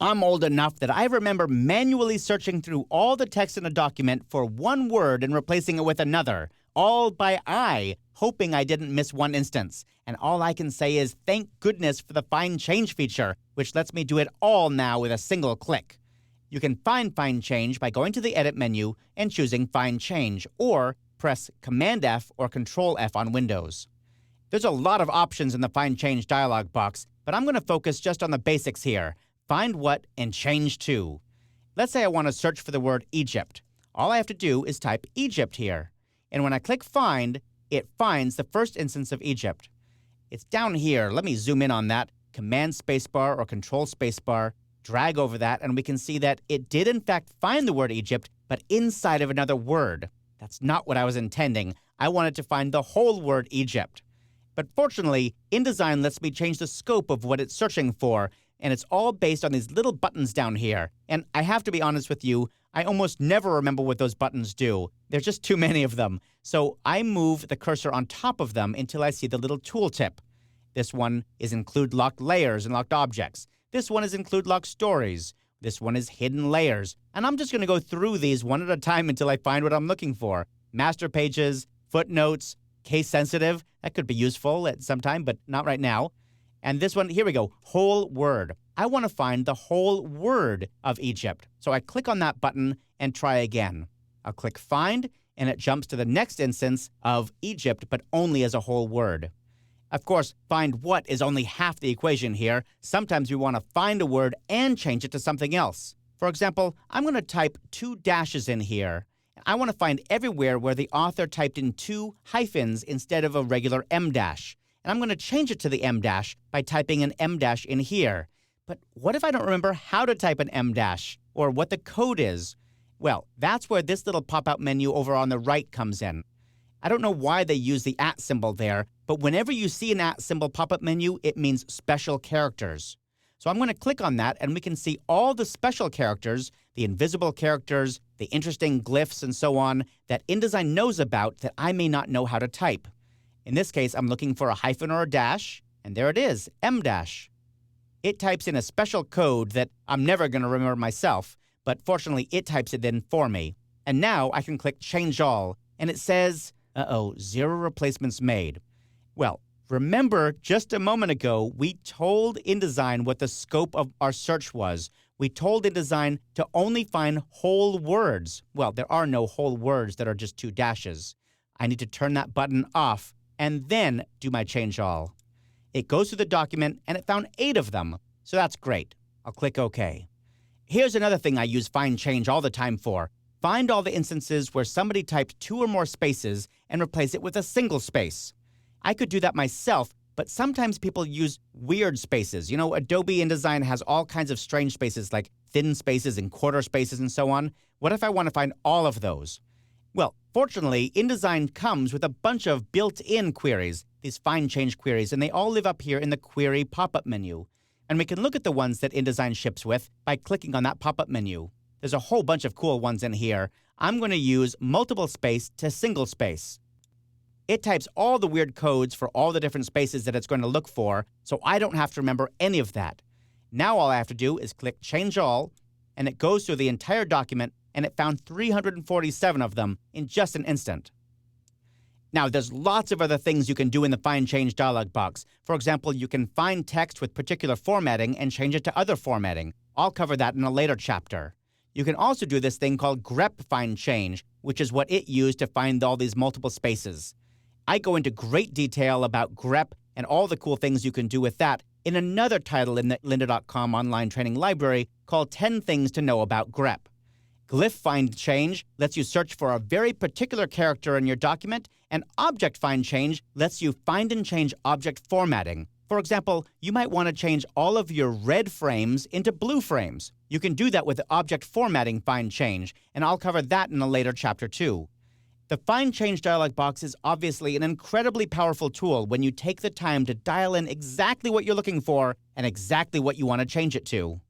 I'm old enough that I remember manually searching through all the text in a document for one word and replacing it with another, all by eye, hoping I didn't miss one instance. And all I can say is thank goodness for the Find Change feature, which lets me do it all now with a single click. You can find Change by going to the Edit menu and choosing Find Change, or press Command F or Control F on Windows. There's a lot of options in the Find Change dialog box, but I'm going to focus just on the basics here. Find what and change to. Let's say I want to search for the word Egypt. All I have to do is type Egypt here. And when I click Find, it finds the first instance of Egypt. It's down here. Let me zoom in on that. Command spacebar or Control spacebar. Drag over that, and we can see that it did in fact find the word Egypt, but inside of another word. That's not what I was intending. I wanted to find the whole word Egypt. But fortunately, InDesign lets me change the scope of what it's searching for, and it's all based on these little buttons down here. And I have to be honest with you, I almost never remember what those buttons do. There's just too many of them. So I move the cursor on top of them until I see the little tooltip. This one is Include Locked Layers and Locked Objects. This one is Include Locked Stories. This one is Hidden Layers. And I'm just going to go through these one at a time until I find what I'm looking for. Master pages, footnotes, case sensitive. That could be useful at some time, but not right now. And this one, here we go, whole word. I want to find the whole word of Egypt. So I click on that button and try again. I'll click Find, and it jumps to the next instance of Egypt, but only as a whole word. Of course, find what is only half the equation here. Sometimes we want to find a word and change it to something else. For example, I'm going to type 2 dashes in here. I want to find everywhere where the author typed in 2 hyphens instead of a regular M dash. And I'm going to change it to the M dash by typing an M dash in here. But what if I don't remember how to type an M dash or what the code is? Well, that's where this little pop-out menu over on the right comes in. I don't know why they use the @ symbol there, but whenever you see an @ symbol pop-up menu, it means special characters. So I'm going to click on that, and we can see all the special characters, the invisible characters, the interesting glyphs, and so on, that InDesign knows about that I may not know how to type. In this case, I'm looking for a hyphen or a dash, and there it is, M dash. It types in a special code that I'm never going to remember myself, but fortunately it types it in for me. And now I can click Change All, and it says, 0 replacements made. Well, remember just a moment ago, we told InDesign what the scope of our search was. We told InDesign to only find whole words. Well, there are no whole words that are just 2 dashes. I need to turn that button off and then do my Change All. It goes through the document, and it found 8 of them. So that's great. I'll click OK. Here's another thing I use Find Change all the time for. Find all the instances where somebody typed 2 or more spaces and replace it with a single space. I could do that myself, but sometimes people use weird spaces. You know, Adobe InDesign has all kinds of strange spaces like thin spaces and quarter spaces and so on. What if I want to find all of those? Well, fortunately, InDesign comes with a bunch of built-in queries, these Find Change queries, and they all live up here in the Query pop-up menu. And we can look at the ones that InDesign ships with by clicking on that pop-up menu. There's a whole bunch of cool ones in here. I'm going to use multiple space to single space. It types all the weird codes for all the different spaces that it's going to look for, so I don't have to remember any of that. Now all I have to do is click Change All, and it goes through the entire document, and it found 347 of them in just an instant. Now, there's lots of other things you can do in the Find Change dialog box. For example, you can find text with particular formatting and change it to other formatting. I'll cover that in a later chapter. You can also do this thing called grep Find Change, which is what it used to find all these multiple spaces. I go into great detail about grep and all the cool things you can do with that in another title in the lynda.com online training library called 10 Things to Know About grep. Glyph Find Change lets you search for a very particular character in your document, and Object Find Change lets you find and change object formatting. For example, you might want to change all of your red frames into blue frames. You can do that with the Object Formatting Find Change, and I'll cover that in a later chapter too. The Find Change dialog box is obviously an incredibly powerful tool when you take the time to dial in exactly what you're looking for and exactly what you want to change it to.